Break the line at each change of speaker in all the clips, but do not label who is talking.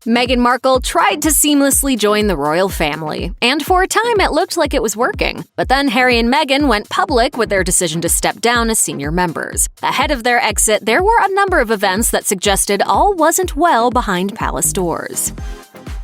Meghan Markle tried to seamlessly join the royal family, and for a time it looked like it was working. But then Harry and Meghan went public with their decision to step down as senior members. Ahead of their exit, there were a number of events that suggested all wasn't well behind palace doors.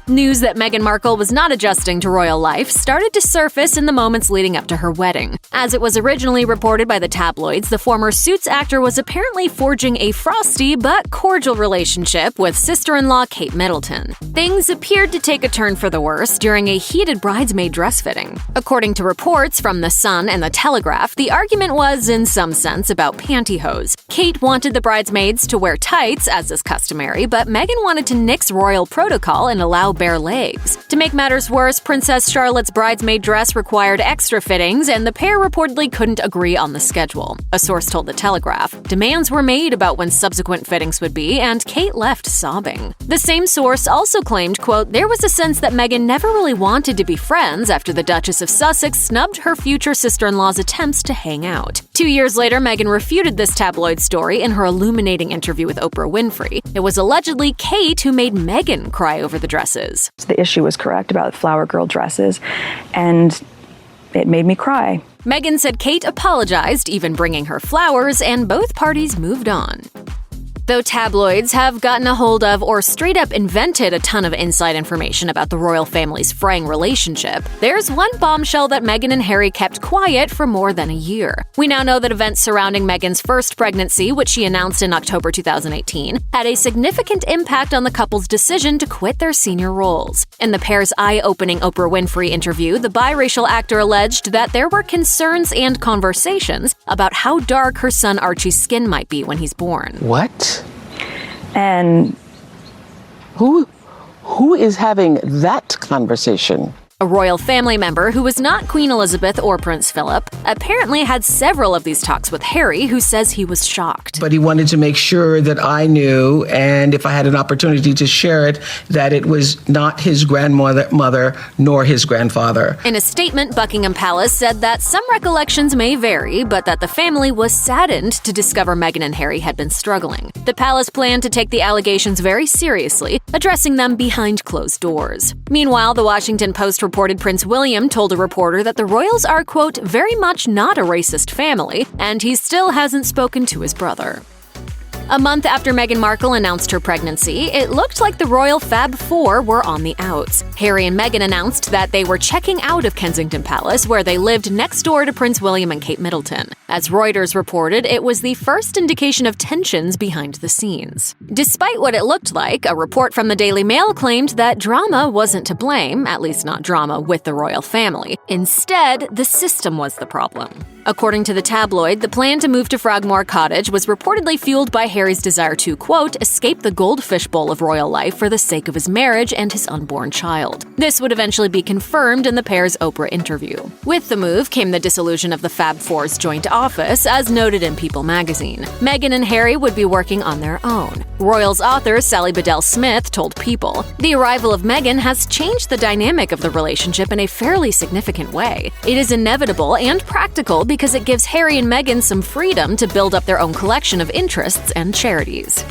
News that Meghan Markle was not adjusting to royal life started to surface in the moments leading up to her wedding. As it was originally reported by the tabloids, the former Suits actor was apparently forging a frosty but cordial relationship with sister-in-law Kate Middleton. Things appeared to take a turn for the worse during a heated bridesmaid dress fitting. According to reports from The Sun and The Telegraph, the argument was, in some sense, about pantyhose. Kate wanted the bridesmaids to wear tights, as is customary, but Meghan wanted to nix royal protocol and allow bare legs. To make matters worse, Princess Charlotte's bridesmaid dress required extra fittings, and the pair reportedly couldn't agree on the schedule. A source told The Telegraph. Demands were made about when subsequent fittings would be, and Kate left sobbing. The same source also claimed, quote, there was a sense that Meghan never really wanted to be friends after the Duchess of Sussex snubbed her future sister-in-law's attempts to hang out. 2 years later, Meghan refuted this tabloid story in her illuminating interview with Oprah Winfrey. It was allegedly Kate who made Meghan cry over the dresses.
The issue was correct about flower girl dresses, and it made me cry.
Meghan said Kate apologized, even bringing her flowers, and both parties moved on. Though tabloids have gotten a hold of or straight up invented a ton of inside information about the royal family's fraying relationship, there's one bombshell that Meghan and Harry kept quiet for more than a year. We now know that events surrounding Meghan's first pregnancy, which she announced in October 2018, had a significant impact on the couple's decision to quit their senior roles. In the pair's eye-opening Oprah Winfrey interview, the biracial actor alleged that there were concerns and conversations about how dark her son Archie's skin might be when he's born.
What?
And
Who is having that conversation?
A royal family member who was not Queen Elizabeth or Prince Philip apparently had several of these talks with Harry, who says he was shocked.
But he wanted to make sure that I knew, and if I had an opportunity to share it, that it was not his grandmother nor his grandfather.
In a statement, Buckingham Palace said that some recollections may vary, but that the family was saddened to discover Meghan and Harry had been struggling. The palace planned to take the allegations very seriously, addressing them behind closed doors. Meanwhile, the Washington Post reported Prince William told a reporter that the royals are, quote, very much not a racist family, and he still hasn't spoken to his brother. A month after Meghan Markle announced her pregnancy, it looked like the royal Fab Four were on the outs. Harry and Meghan announced that they were checking out of Kensington Palace, where they lived next door to Prince William and Kate Middleton. As Reuters reported, it was the first indication of tensions behind the scenes. Despite what it looked like, a report from the Daily Mail claimed that drama wasn't to blame, at least not drama with the royal family. Instead, the system was the problem. According to the tabloid, the plan to move to Frogmore Cottage was reportedly fueled by Harry's desire to, quote, escape the goldfish bowl of royal life for the sake of his marriage and his unborn child. This would eventually be confirmed in the pair's Oprah interview. With the move came the dissolution of the Fab Four's joint office, as noted in People magazine. Meghan and Harry would be working on their own. Royals author Sally Bedell Smith told People, the arrival of Meghan has changed the dynamic of the relationship in a fairly significant way. It is inevitable and practical because it gives Harry and Meghan some freedom to build up their own collection of interests and charities.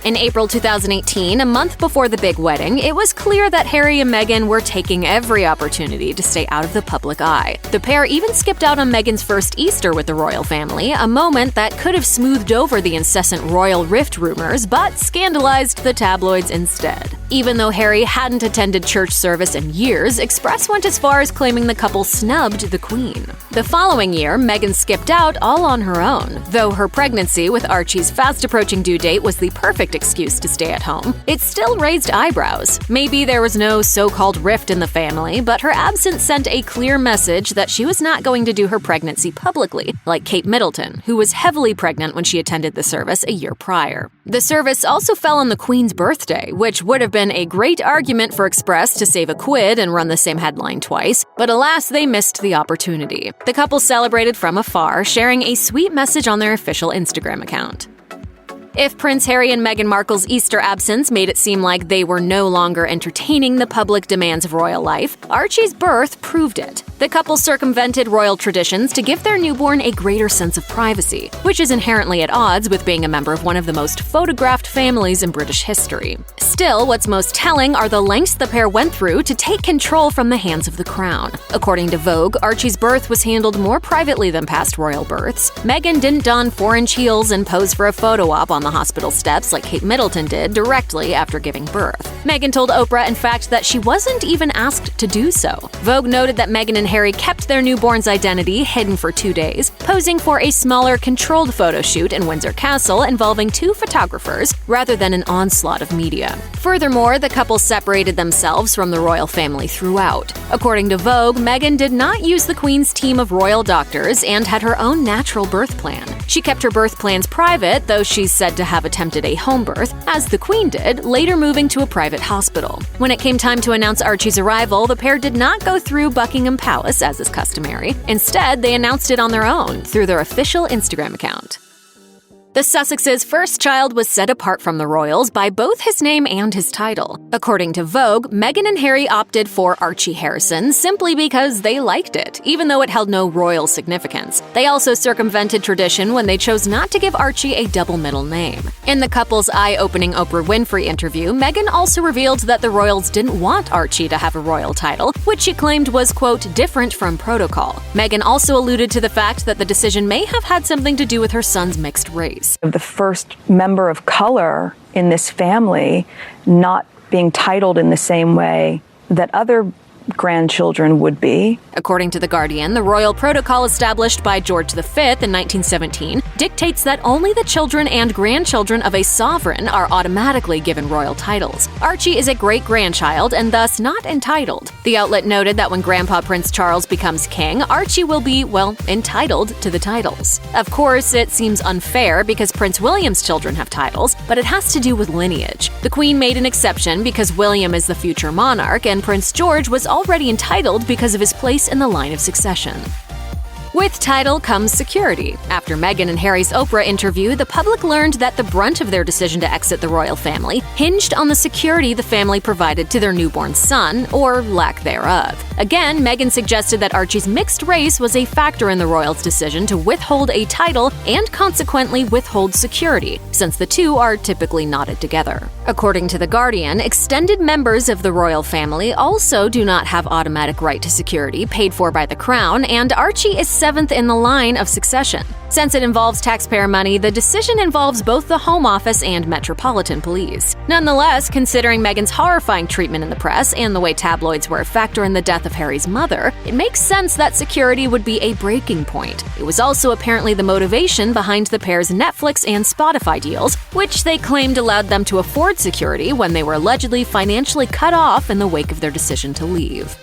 In April 2018, a month before the big wedding, it was clear that Harry and Meghan were taking every opportunity to stay out of the public eye. The pair even skipped out on Meghan's first Easter with the royal family, a moment that could have smoothed over the incessant royal rift rumors, but scandalized the tabloids instead. Even though Harry hadn't attended church service in years, Express went as far as claiming the couple snubbed the Queen. The following year, Meghan skipped out all on her own. Though her pregnancy with Archie's fast-approaching due date was the perfect excuse to stay at home, it still raised eyebrows. Maybe there was no so-called rift in the family, but her absence sent a clear message that she was not going to do her pregnancy publicly, like Kate Middleton, who was heavily pregnant when she attended the service a year prior. The service also fell on the Queen's birthday, which would have been a great argument for Express to save a quid and run the same headline twice, but alas, they missed the opportunity. The couple celebrated from afar, sharing a sweet message on their official Instagram account. If Prince Harry and Meghan Markle's Easter absence made it seem like they were no longer entertaining the public demands of royal life, Archie's birth proved it. The couple circumvented royal traditions to give their newborn a greater sense of privacy, which is inherently at odds with being a member of one of the most photographed families in British history. Still, what's most telling are the lengths the pair went through to take control from the hands of the crown. According to Vogue, Archie's birth was handled more privately than past royal births. Meghan didn't don 4-inch heels and pose for a photo op on the hospital steps like Kate Middleton did directly after giving birth. Meghan told Oprah, in fact, that she wasn't even asked to do so. Vogue noted that Meghan and Harry kept their newborn's identity hidden for 2 days, posing for a smaller, controlled photo shoot in Windsor Castle involving 2 photographers rather than an onslaught of media. Furthermore, the couple separated themselves from the royal family throughout. According to Vogue, Meghan did not use the Queen's team of royal doctors and had her own natural birth plan. She kept her birth plans private, though she's said to have attempted a home birth, as the Queen did, later moving to a private hospital. When it came time to announce Archie's arrival, the pair did not go through Buckingham Palace, as is customary. Instead, they announced it on their own, through their official Instagram account. The Sussexes' first child was set apart from the royals by both his name and his title. According to Vogue, Meghan and Harry opted for Archie Harrison simply because they liked it, even though it held no royal significance. They also circumvented tradition when they chose not to give Archie a double middle name. In the couple's eye-opening Oprah Winfrey interview, Meghan also revealed that the royals didn't want Archie to have a royal title, which she claimed was, quote, different from protocol. Meghan also alluded to the fact that the decision may have had something to do with her son's mixed race.
The first member of color in this family not being titled in the same way that other grandchildren would be.
According to The Guardian, the royal protocol established by George V in 1917 dictates that only the children and grandchildren of a sovereign are automatically given royal titles. Archie is a great-grandchild and thus not entitled. The outlet noted that when Grandpa Prince Charles becomes king, Archie will be, well, entitled to the titles. Of course, it seems unfair because Prince William's children have titles, but it has to do with lineage. The Queen made an exception because William is the future monarch and Prince George was already entitled because of his place in the line of succession. With title comes security. After Meghan and Harry's Oprah interview, the public learned that the brunt of their decision to exit the royal family hinged on the security the family provided to their newborn son, or lack thereof. Again, Meghan suggested that Archie's mixed race was a factor in the royals' decision to withhold a title and consequently withhold security, since the two are typically knotted together. According to The Guardian, extended members of the royal family also do not have automatic right to security paid for by the crown, and Archie is 7th in the line of succession. Since it involves taxpayer money, the decision involves both the Home Office and Metropolitan Police. Nonetheless, considering Meghan's horrifying treatment in the press and the way tabloids were a factor in the death of Harry's mother, it makes sense that security would be a breaking point. It was also apparently the motivation behind the pair's Netflix and Spotify deals, which they claimed allowed them to afford security when they were allegedly financially cut off in the wake of their decision to leave.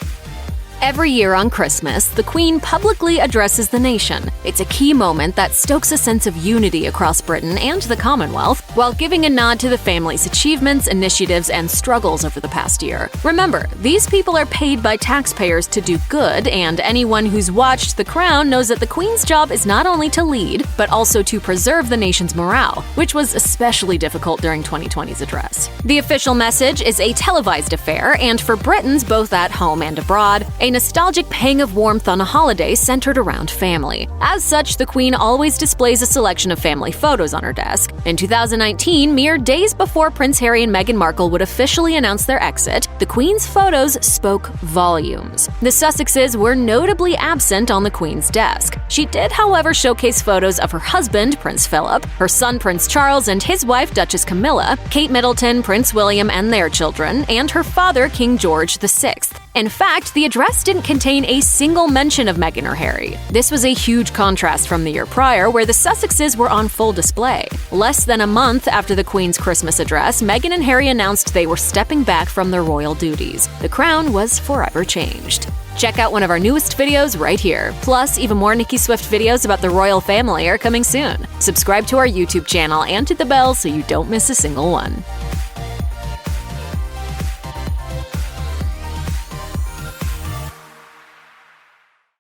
Every year on Christmas, the Queen publicly addresses the nation. It's a key moment that stokes a sense of unity across Britain and the Commonwealth, while giving a nod to the family's achievements, initiatives, and struggles over the past year. Remember, these people are paid by taxpayers to do good, and anyone who's watched The Crown knows that the Queen's job is not only to lead, but also to preserve the nation's morale, which was especially difficult during 2020's address. The official message is a televised affair, and for Britons both at home and abroad, a nostalgic pang of warmth on a holiday centered around family. As such, the Queen always displays a selection of family photos on her desk. In 2019, mere days before Prince Harry and Meghan Markle would officially announce their exit, the Queen's photos spoke volumes. The Sussexes were notably absent on the Queen's desk. She did, however, showcase photos of her husband, Prince Philip, her son, Prince Charles, and his wife, Duchess Camilla, Kate Middleton, Prince William and their children, and her father, King George VI. In fact, the address didn't contain a single mention of Meghan or Harry. This was a huge contrast from the year prior, where the Sussexes were on full display. Less than a month after the Queen's Christmas address, Meghan and Harry announced they were stepping back from their royal duties. The crown was forever changed. Check out one of our newest videos right here. Plus, even more Nicki Swift videos about the royal family are coming soon. Subscribe to our YouTube channel and hit the bell so you don't miss a single one.